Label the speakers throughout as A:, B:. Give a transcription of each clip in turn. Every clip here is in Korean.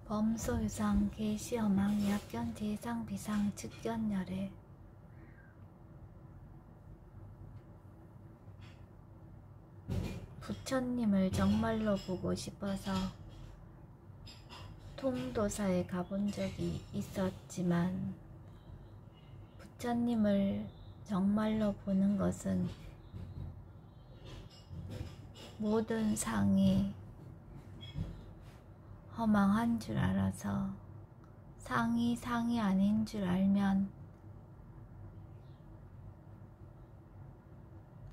A: 범소유상 계시어망 약견 제상 비상 즉견열애 부처님을 정말로 보고 싶어서 통도사에 가본 적이 있었지만 부처님을 정말로 보는 것은 모든 상이 허망한 줄 알아서 상이 아닌 줄 알면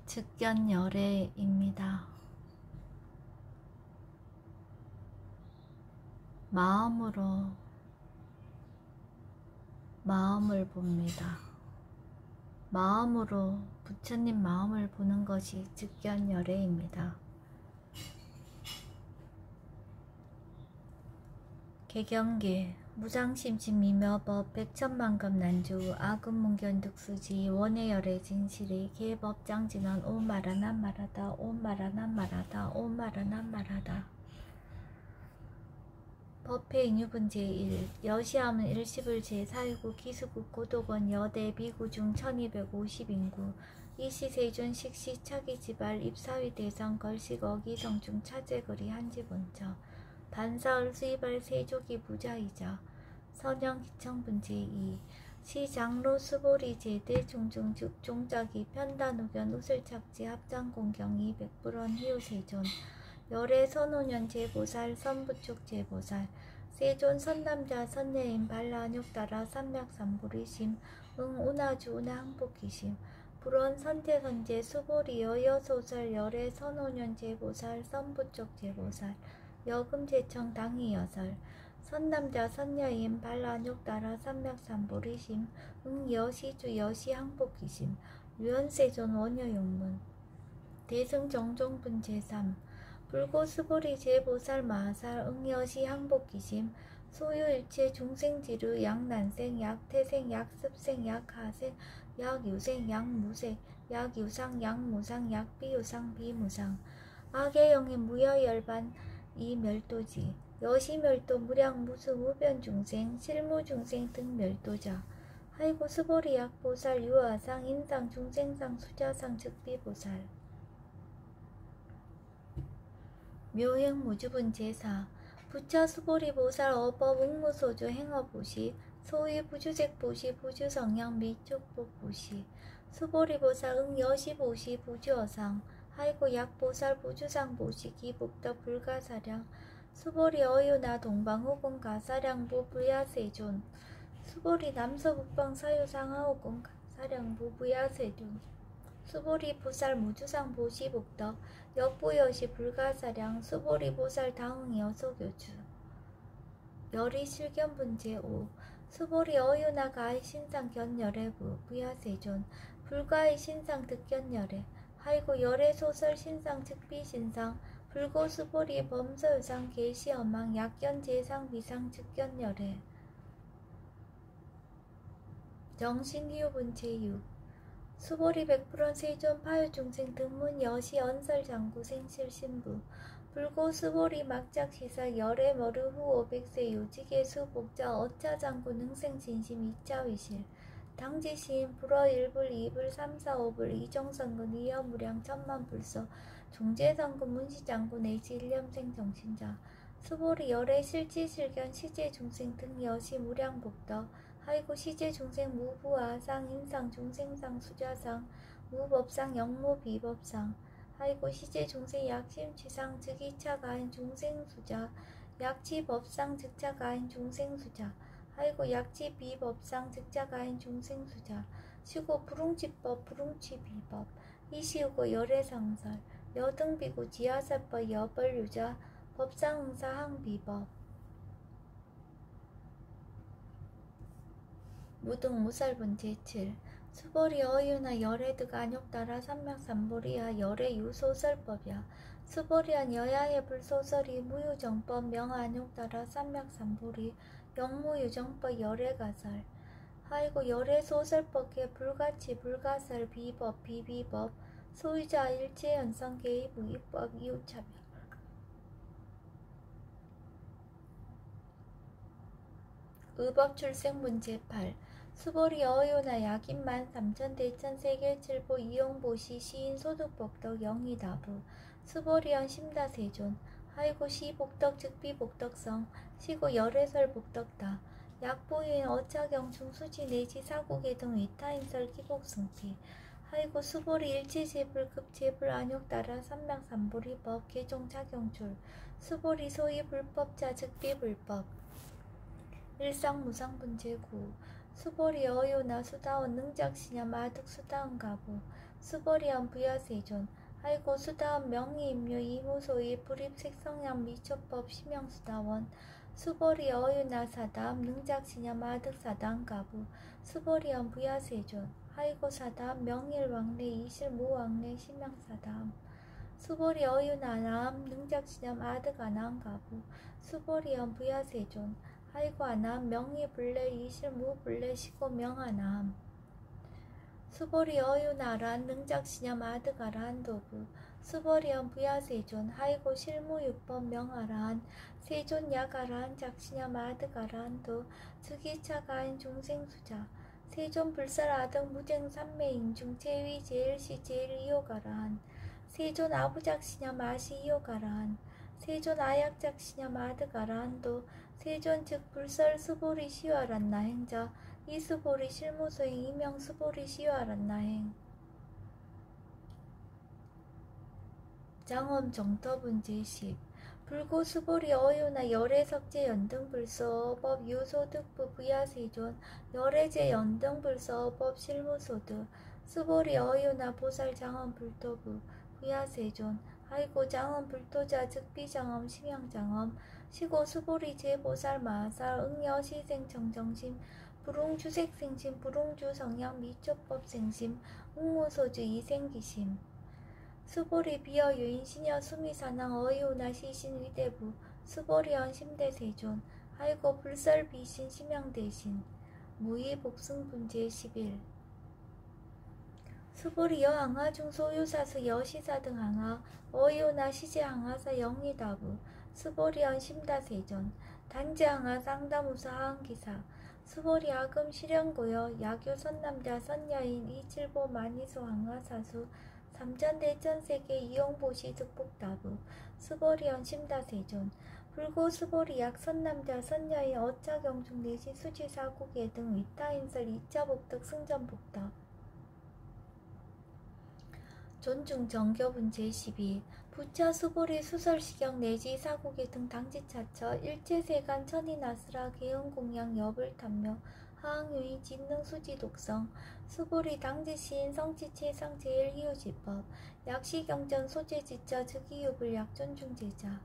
A: 즉견열애입니다. 마음으로 마음을 봅니다. 마음으로 부처님 마음을 보는 것이 즉견열애입니다. 개경계 무장심심미며법 백천만급 난주 아금문견득수지 원해열애 진실이 개법장진원 옴마라난 말하다 옴마라난 말하다 옴마라난 말하다. 법회 인유분 제1 여시함은 일시불 제4유구 기수국 고도권 여대 비구중 1250인구 이시세존 식시 차기지발 입사위 대상 걸식 어기성중 차제거리 한지본처 반사을 수입할 세조기 부자이자 선영 기청분 제2 시장로 수보리 제대 중중 종자기 편단우견 우슬착지 합장공경 200불원 희우세존 열애 선오년 제보살 선부축 제보살 세존 선남자 선녀인 발라안욕따라 삼맥삼보리심 응운하주 운항복기심 불원 선태선제 수보리 여여소설 열애 선오년 제보살 선부축 제보살 여금제청 당이여설 선남자 선녀인 발라안욕따라 삼맥삼보리심 응여시주 여시항복기심 유연세존 원여용문 대승정종분 제3 불고수보리 제보살 마하살 응여시 항복기심 소유일체 중생지르 약난생 약태생 약습생 약하생 약유생 약무생 약유상 약무상 약비유상 비무상 악의영의 무여열반 이멸도지 여시멸도 무량무수 무변중생 실무중생 등 멸도자 하이고 수보리 약보살 유아상 인상 중생상 수자상 즉비보살 묘행무주분 제4 부처 수보리 보살 어법 응무소주 행어보시 소위 부주색보시 부주성량 미축복보시 수보리 보살 응여시보시 부주어상 하이고 약보살 부주상보시 기복덕 불가사량 수보리 어유나 동방호공 가사량부 부야세존 수보리 남서북방 사유상하오공 가사량부 부야세존 수보리 보살 무주상 보시 복덕 역보여시 불가사량 수보리 보살 당응 여소교주 열이 실견분 제5 수보리 어유나 가의 신상 견열애부 부야세존 불가의 신상 득견열애 하이고 열애 소설 신상 즉비신상 불고 수보리 범서유상 계시어망 약견 제상 비상 즉견열애 정신기호분 제6 수보리 백불원 세존 파유중생 등문 여시 언설장구 생실신부 불고 수보리 막작시사 열애 머르 후 500세 요직의 수복자 어차장구 능생진심 이차위실 당지시인 불어 1불 2불 3, 4, 5불 이정선군 이여무량 천만불서 종제선군 문시장구 내시 일념생 정신자 수보리 열애 실지실견 시제중생 등 여시 무량복덕 하이고 시제중생 무부아상 인상 중생상 수자상 무법상 영무비법상 하이고 시제중생 약심취상 즉이차가인 중생수자 약치법상 즉차가인 중생수자 하이고 약치비법상 즉차가인 중생수자 시고 부릉치법 부릉치비법 이시우고 열애상설 여등비고 지하설법 여벌유자 법상응사항비법 무등무살분 제7 수보리 어유나 열애득 안욕따라 삼맥삼보리야 열애 유소설법이야 수보리한 여야의 불소설이 무유정법 명안욕따라 삼맥삼보리 영무유정법 열애가설 하이고 열애소설법계 불가치 불가설 비법 비비법 소유자 일체연성 개의부의법 이웃차별 의법출생 문제 8. 수보리 어요나 약인 13,000 대천 세계칠보 이용보시 시인 소득복덕 영희다부 수보리언 심다세존 하이고 시복덕 즉비복덕성 시고 열애설 복덕다 약보인 어차경충 수지 내지 사국의 등 위타인설 기복승피 하이고 수보리 일체제불급 제불 안욕 따라 삼명삼보리법 개종 작용출 수보리 소위 불법자 즉비불법 일상무상분제 9. 수보리 어요나 수다원 능작시냐 마득 수다원 가부 수보리언 부야세존 하이고 수다원 명의임료 이무소의 불입색성량 미처법 심형수다원 수보리 어요나 사담 능작시냐 마득 사담 가부 수보리언 부야세존 하이고 사담 명일왕래 이실무왕래 심형사담 수보리 어요나 남 능작시냐 마득 아남 가부 수보리언 부야세존 하이고 아남 명의불례 이실무불례 시고 명아남 수보리 어유나란 능작시냐 마득아란 도부 수보리언 부야세존 하이고 실무육법 명아란 세존 약아란 작시냐 마득아란 도 즉이차가인 중생수자 세존 불살아등 무쟁 삼매인중 제위 제일시 제일이요가란 세존 아부작시냐 마시이요가란 세존 아약작시냐 마득아란 도 세존 즉 불설 수보리 시와란나 행자 이수보리 실무소행 이명 수보리 시와란나 행 장엄 정터분제 10 불고 수보리 어유나 열애석제 연등불서법 유소득부 부야세존 열애제 연등불서법 실무소득 수보리 어유나 보살 장엄 불토부 부야세존 하이고 장엄 불토자 즉비장엄 심양장엄 시고 수보리 제보살 마살 응여시생 정정심 불웅주색생심 불웅주 성향 미초법 생심 웅무소주 이생기심 수보리 비어 유인 시녀 수미사낭 어이오나 시신 위대부 수보리언 심대세존 하이고 불설 비신 심양대신 무의 복승분제 11 수보리 여항하 중소유사수 여시사 등 항하 어이오나 시제 항하사 영의다부 수보리언 심다세존 단지항하 쌍다무사 하항기사 수보리 아금 실현고여 야교 선남자 선여인 이칠보 만이소 항하사수 삼전대전세계 이용보시 득복다부 수보리언 심다세존 불고 수보리 약 선남자 선여인 어차경중 내시 수지사국예 등 위타인설 2차복덕 승전복덕 존중 정교분 제12 부차 수보리 수설시경 내지 사국의 등 당지차처 일체세간 천이나스라 개헌공양 여불탐묘 하항유의 진능수지 독성 수보리 당지시인 성지체상 제일희우지법 약시경전 소재지처 즉이유불 약존중제자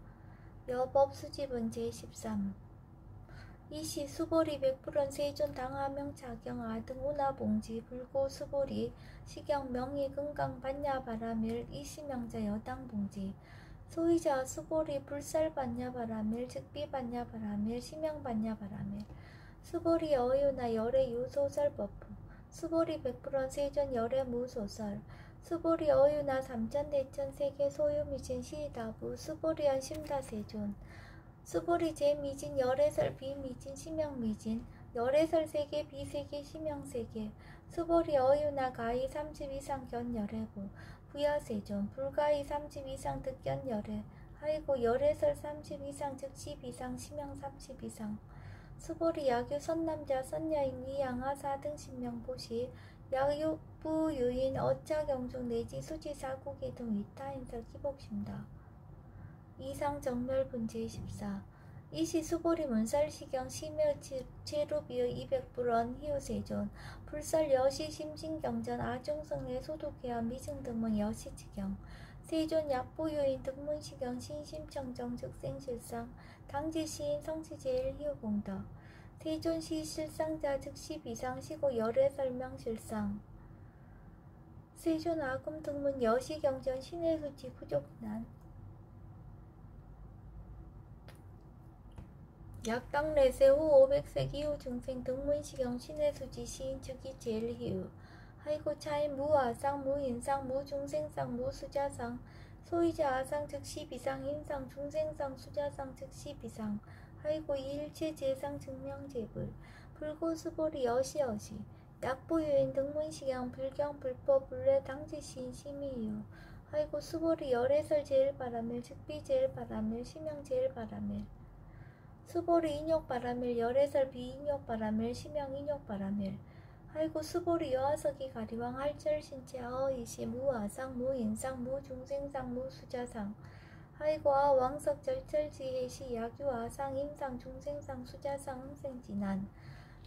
A: 여법수집은 제13 이시 수보리 백불원 세존 당하명 자경 아등 운하봉지 불고 수보리 시경 명의 금강 반야바라밀 이시명자 여당봉지 소이자 수보리 불살 반야바라밀 즉비 반야바라밀 시명 반야바라밀 수보리 어유나 열애 유소설법부 수보리 백불원 세존 열애 무소설 수보리 어유나 삼천대천 세계 소유미진 시다부 수보리언 심다세존 수보리 제미진 열애설 비미진 심형미진 열애설 세계 비세계 심형세계 수보리 어유나 가히 30 이상 견열애부 부야세존 불가히 30 이상 득견열애 하이고 열애설 30 이상 즉 10 이상 심형 30 이상 수보리 야규 선남자 선여인 이양하 4등 신명보시 야유부 유인 어차경중 내지 수지사국의 등 위타인설 기복심다 이상 정멸분제 14 이시 수보리 문살시경 심여 체루비의 200불원 희우세존 불살 여시 심신경전 아중성의 소독해야 미승등문 여시지경 세존 약보유인 등문시경 신심청정 즉생실상 당지시인 성시제일 희우공덕 세존시 실상자 즉시 비상시고 열애설명실상 세존 아금 등문 여시경전 신의수지 부족난 약당례세 후 500세 기후 중생 등문시경 신의수지 시인 즉이 제일 희우 하이고 차인 무아상 무인상 무중생상 무수자상 소이자 아상 즉시 비상 인상 중생상 수자상 즉시 비상 하이고 일체 재상 증명재불 불고수보리 여시여시 약보유인 등문식양 불경 불법 불례 당지시인 심의유 하이고 수보리 열애설 제일 바라밀 즉비 제일 바라밀 심양 제일 바라밀 수보리 인욕 바라밀 열애설 비인욕 바라밀 심양 인욕 바라밀 하이고 수보리 여하석이 가리왕 할절 신체 아어이시 무아상 무인상 무중생상 무수자상 하이고 아 왕석 절철지해시 야규아상 임상 중생상 수자상 흥생진한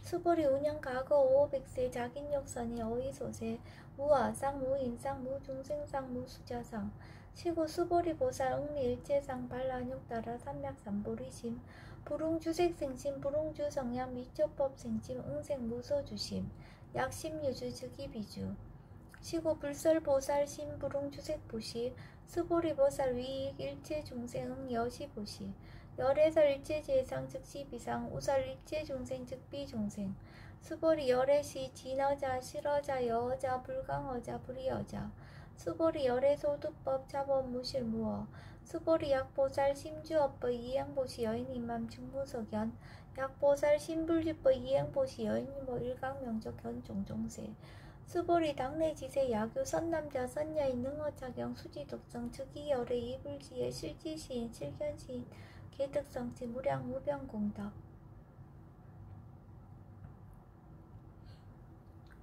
A: 수보리 운영 과거 500세 자긴욕선이 어이소세 무아상 무인상 무중생상 무수자상 시고 수보리 보살 응리일체상 발란욕따라 삼맥삼보리심 불웅주색생심 불웅주성양 미초법생심 응생무소주심 약심유주 즉이비주 시고 불설보살 심불웅주색보시 수보리보살 위익 일체중생응 여시보시 열애설 일체재상 즉시비상 우설 일체중생 즉비중생 수보리 열애시 진어자 실어자 여어자 불강어자 불이어자 수보리 열애소두법 자법 무실무어 수보리 약보살 심주업법 이행보시 여인임맘 중무석연 약보살 심불주법 이행보시 여인이모 일강명적현 종종세 수보리 당내지세 야교 선남자 선여인 능어작용 수지독성 즉이열애 이불지의 실지시인 실견시인 개득성지 무량 무병공덕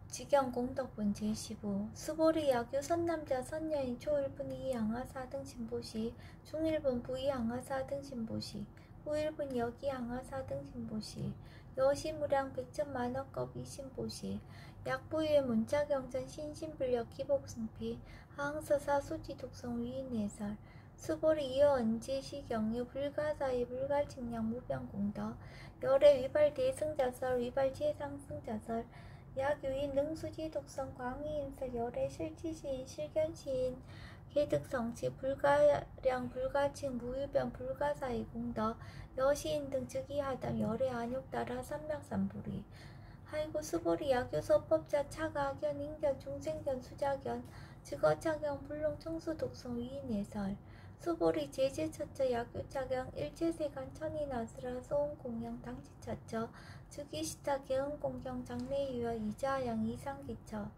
A: 직영공덕분 제15 수보리 야교 선남자 선여인 초일분 이양하 4등 신보시 중일분 부이양하 4등 신보시 후일분 여기양하 4등 신보시 여시무량 백천만억겁 이신보시 약부유의 문자경전 신신불력 기복승피 하항서사 수지독성 위인해설 수보리 이어 언지시경유 불가사의 불가칭량 무병공덕 열애 위발 대승자설 위발 최상승자설 약유인 능수지 독성 광의인설 열애 실지시인 실견시인 개득성치 불가량 불가칭 무유병 불가사의 공덕 여시인 등 즉이하담 열애 안욕따라 삼맥삼불이 하이고 수보리 야교서법자 차가견 인견 중생견 수자견 즉어차경 불능 청수 독성 위인예설 수보리 제제처처 야교차경 일체세간 천인아스라 소음공양 당지처처 즉이시타 개음공경 장래유여 이자양 이상기처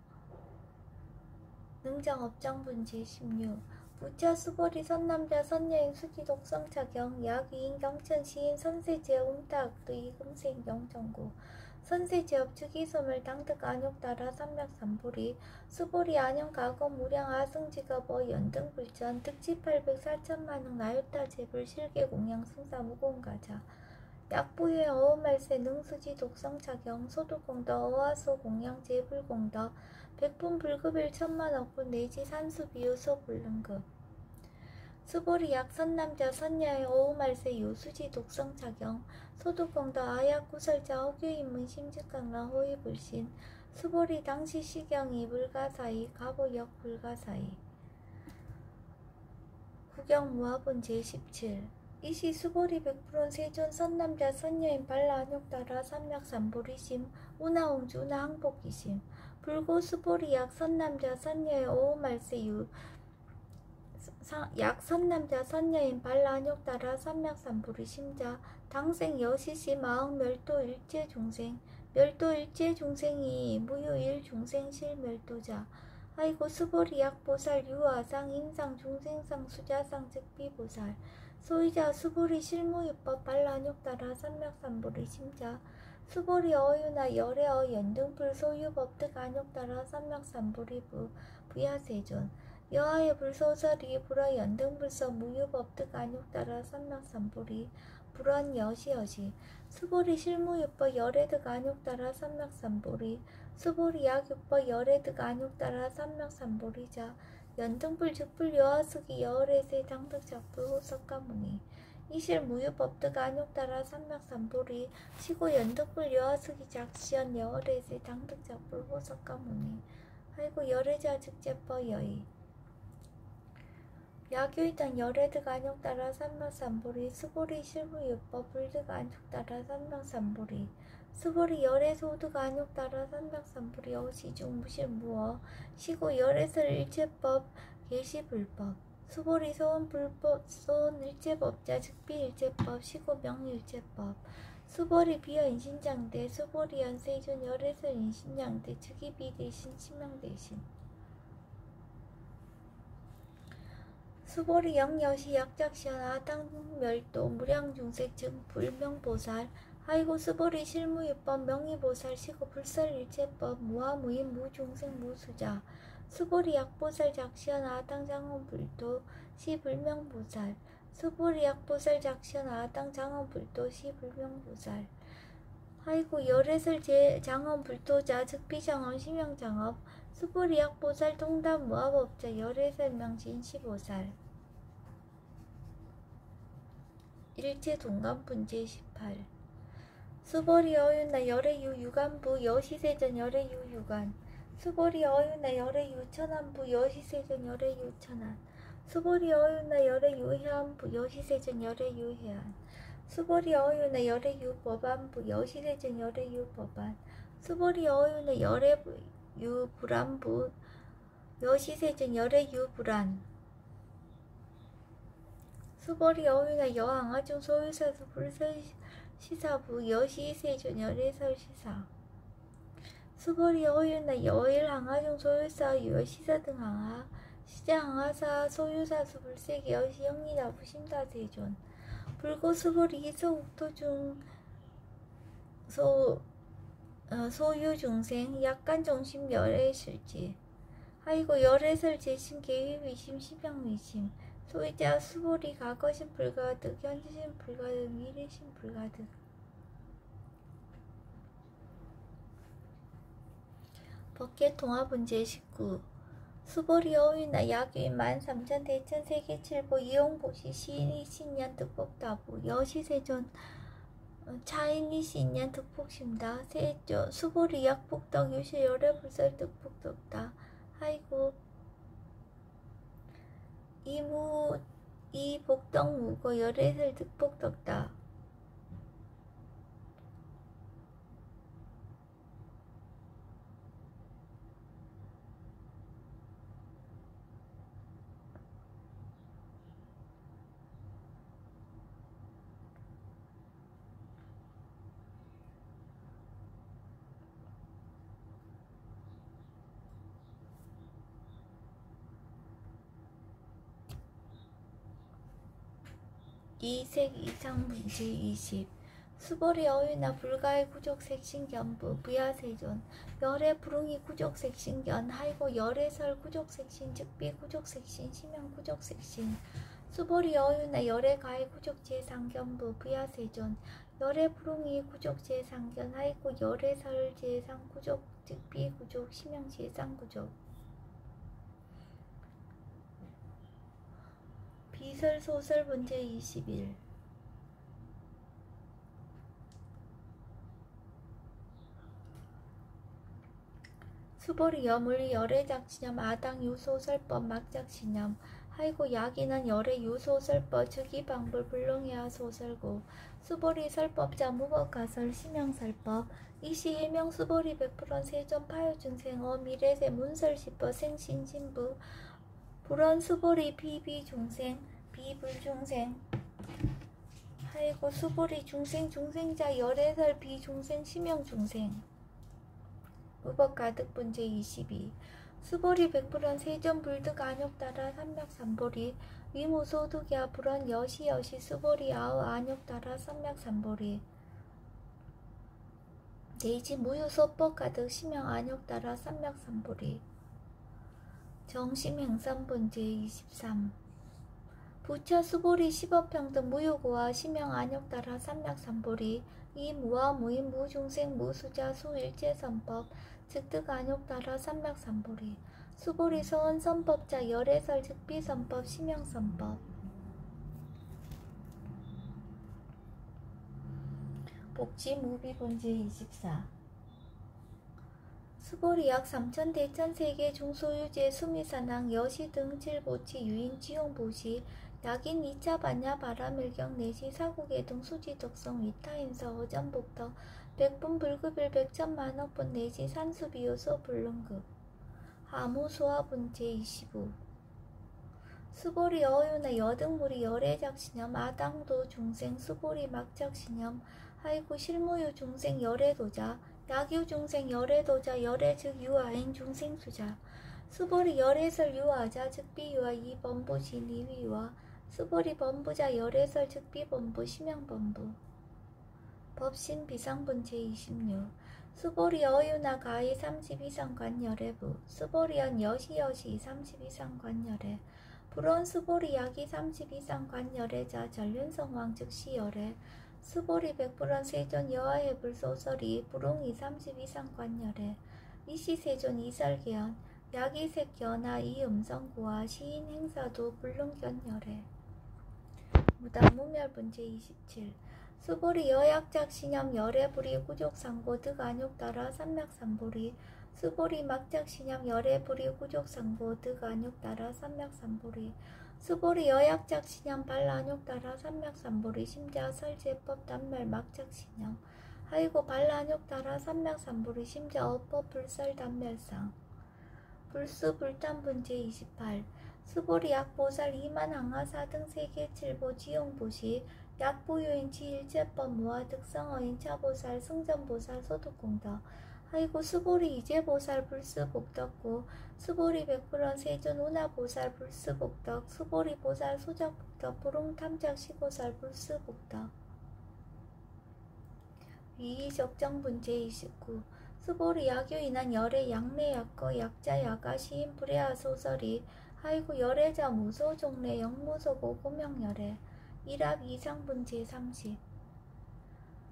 A: 능정업장분 제16 부처 수보리 선남자 선여인 수지 독성차경 야귀인 경천 시인 선세제 음탁도 이금생 경정구 선세제업 즉이소멸 당득 안욕따라 삼맥삼보리 수보리 안영 가거 무량 아승지가버 연등불전 득지 800 4천만흥 나유타 제불 실계 공양 승사 무공가자 약부유의 어음말세 능수지 독성차경 소두공덕 어화소 공양 제불공덕 백분 불급일 천만억분 내지 산수비유 소불능급 수보리 약선남자 선야의 어우말세 요수지 독성차경 소두공덕 아약구설자 허교인문 심직강라 호위불신 수보리 당시 시경이 불가사이 가보역 불가사이 구경무화본 제17 이시 수보리 백불온 세존 선남자 선여인 발라안욕따라 삼맥삼보리심 우나옹주 우나항복기심 불고 수보리 약 선남자 선여의 어우말세 약 선남자 선여인 발라안욕따라 삼맥삼불이 심자 당생 여시시 마흔 멸도 일체 중생 멸도 일체 중생이 무효일 중생실 멸도자 아이고 수보리 약 보살 유아상 인상 중생상 수자상 즉비보살 소이자 수보리 실무유법 발라안욕따라 삼맥삼불이 심자 수보리 어유나 열애어 연등불 소유법득 안욕따라 삼맥삼불이 부야세존 여하의 불소설이 불어 연등불서 무유법득 안욕따라 삼맥삼불이 불원 여시여시 수보리 실무유법 열애득 안욕따라 삼맥삼불이 수보리 약유법 열애득 안욕따라 삼맥삼불이자 연등불 즉불 여하숙이 여월에세 당득 작불 호석가무니 이실 무유법득 안욕따라 삼맥삼불이 시고 연등불 여하숙이 작시연 여월에세 당득 작불 호석가무니 아이고 열애자 즉제법 여의 야교이당 열애득 안욕따라 삼맥삼불이 수보리 실무유법 불득 안욕따라 삼맥삼불이 수보리 열애소득 안욕따라 삼맥삼불이 어시중 무실무어 시고 열애설 일체법 계시불법 수보리 소원 불법 소원 일체법자 즉비 일체법 시고 명일체법 수보리 비어 인신장대 수보리 연세준 열애설 인신장대 즉이비 대신 치명 대신 수보리 영여시 약작시연 아당멸도 무량중색 즉 불명보살 하이고 수보리 실무유법 명의보살 시고 불설일체법 무아무인 무중생 무수자 수보리 약보살 작시연 아당장원불도 시 불명보살 수보리 약보살 작시연 아당장원불도 시 불명보살 하이고 열애설 장원불도자 즉 비장원 심영장업 수보리 약보살 통담 무아법자 열애설 명진 시보살 일체 동감분제 18 수보리 어윤나 열애유 유간부 여시세전 열애유 유간 수보리 어윤나 열애유 천안부 여시세전 열애유 천안 수보리 어윤나 열애유 해안부 여시세전 열애유 해안 수보리 어윤나 열애유 법안부 여시세전 열애유 법안 수보리 어윤나 열애유 불안부 여시세전 열애유 불안 수보리 어윤나 여항아중 소유사수 불설시사부 여시세전 열애설 시사 수보리 어윤나 여일항아중 소유사 여시사 등 항아 시장항아사 소유사수 불세기 여시 영리나부 심사세존 불고 수보리 희소국토중 소유중생 약간 정심 열애실지 하이고 열애설 재심 계획위심 심양위심 소유자 수보리 과거심 불가득 현재심 불가득 미래심 불가득 법계 통합문제 19 수보리 어윈나 약유인 13,000 대천 세계칠보 이용보시 시인이 신년 득복다부 여시세존 차인이 신년 득복심다 세조 수보리 약복덕 유시 열애불설 득복덕다 하이고 이복덕 무고 열애설 득복덕다 이색 이상 문제 20 수보리 어휘나 불가의 구족색신견부 부야세존 열의 불응이 구족색신견 하이고 열의설 구족색신 즉비 구족색신 심양 구족색신 수보리 어휘나 열의 가의 구족제상견부 부야세존 열의 불응이 구족제상견 하이고 열의설 제상 구족 즉비 구족 심양 제상 구족 비설 소설 문제 21 수보리 여물리 열의 작신념 아당 유소설법 막작신념 하이고 야기는 열의 유소설법 즉이 방불 불능해야 소설고 수보리 설법자 무법가설 심형설법 이시 해명 수보리 100% 세존 파요중생어 미래세 문설시법 생신신부 불원 수보리 비비중생 비불중생 하이고 수보리 중생 중생자 열애설 비중생 심형중생 무법 가득분제 22 수보리 100% 세전 불득 안욕따라 삼맥삼보리 위무소득야 불원 여시 수보리 아우 안욕따라 삼맥삼보리 대지 무유소법 가득 심형 안욕따라 삼맥삼보리 정심행선분제 23 부처 수보리 십업평등 무효고와 심형 안욕따라 삼맥삼보리 이 무와 무인 무중생 무수자 수일체선법 즉득 안욕따라 삼맥삼보리 수보리 서원선법자 열애설 즉비선법 심형선법 복지무비분제 24 수보리 약 3,000 대천 세계 중소유제 수미산항 여시 등 칠보치 유인 지용보시 약인 2차 반야 바라밀경 내시 사국의 등 수지 독성 위타인서 어전복덕 백분 불급일 백천만억분 내시 산수비요소 불능급 하무소화분제 25 수보리 어유나 여등물이 열애작신염 아당도 중생 수보리 막작신염 하이고 실무유 중생 열애도자 약유 중생 열애도자 열애 즉 유아인 중생수자 수보리 열애설 유아자 즉 비유아 이범부시 니위와 수보리 범부자 열애설 즉 비범부 심양범부 법신 비상분 제26 수보리 어유나 가히 30 이상 관열애부 수보리연 여시여시 30 이상 관열애 불원 수보리 약이 30 이상 관열애자 전륜성왕 즉시 열애 수보리 백불원 세존 여하해불 소설이 불웅이 30 이상 관열애 이시세존 이설계연 약이색견하 이음성구와 시인 행사도 불능견열애 무당 무멸분 제27 수보리 여약작 신염 열애불이 구족상고 득안욕 따라 삼맥삼보리 수보리 막작 신염 열애불이 구족상고 득안욕 따라 삼맥삼보리 수보리 여약작 신염 발란욕 따라 삼맥삼보리 심자 설제법 단멸 막작 신염 하이고 발란욕 따라 삼맥삼보리 심자 어법 불설 단멸상 불수 불단분 제28 수보리 약보살 이만항하사 등 세계 칠보 지용보시 약보유인 지일제법 무아 득성어인 차보살 승전보살 소득공덕 하이고 수보리 이제보살 불수복덕고 수보리 백불원 세존 운하보살 불수복덕 수보리 보살 소작복덕 불웅탐작 시보살 불수복덕 위의적정분 제29 수보리 약유인한 열애 약매약거 약자야가 시인 불애하 소설이 하이고 열애자 무소 종래 영무소고 고명열애 일합 이상분 제30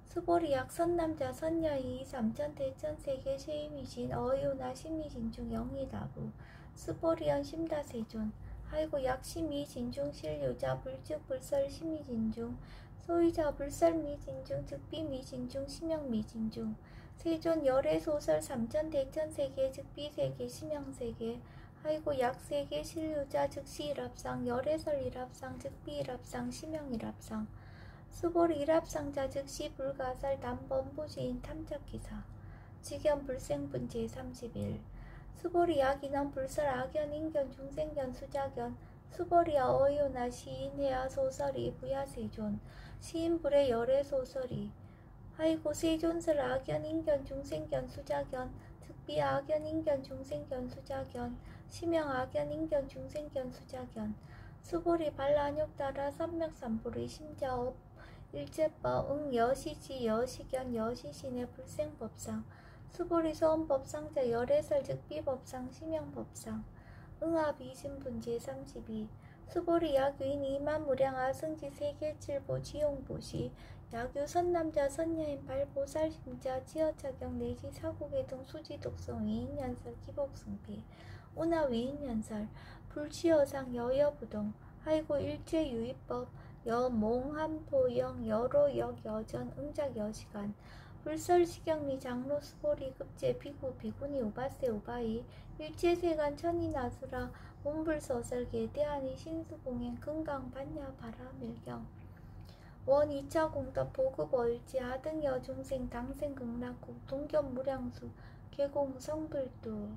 A: 수보리 약 선남자 선여이 삼천 대천 세계 she임이신 어유나 심이진중 영이다부 수보리연 심다세존 하이고 약 심이진중 실유자 불즉 불설 심이진중 소유자 불설 미진중 즉비 미진중 심영 미진중 세존 열애 소설 삼천 대천 세계 즉비 세계 심영 세계 하이고 약세계 실유자 즉시 일합상 열애설 일합상 즉비 일합상 심영 일합상 수보리 일합상자 즉시 불가살 단범부지인 탐작기사 직연 불생분 제31 수보리 약인원 불설 악연 인견 중생견 수자견 수보리야 어유나 시인해야 소설이 부야세존 시인불의 열애 소설이 하이고 세존설 악연 인견 중생견 수자견 특비 악연 인견 중생견 수자견 심영 악연 인견 중생견 수자견 수보리 발란욕 따라 삼맥삼보리 심자업 일제법 응 여시지 여시견 여시신의 불생법상 수보리 소원법상자 열애설 즉비법상 심영법상 응합 이신분 제32 수보리 약유인 이만무량아 승지 세계칠보 지용보시 약유 선남자 선여인 발보살 심자 지어차경 내지 사고계 등 수지독성 위인연설 기복승피 운하 위인연설 불치여상 여여부동 하이고 일제유의법 여몽한포영 여로역 여전 응작 여시간 불설시경리 장로 수보리 급제 비구 비구니 우바세 우바이 일제세간 천이나수라 몸불서설계 대한이 신수공행 금강 반야 바라밀경 원 2차 공덕 보급 어일지 하등여 중생 당생 극락국 동견 무량수 계공 성불도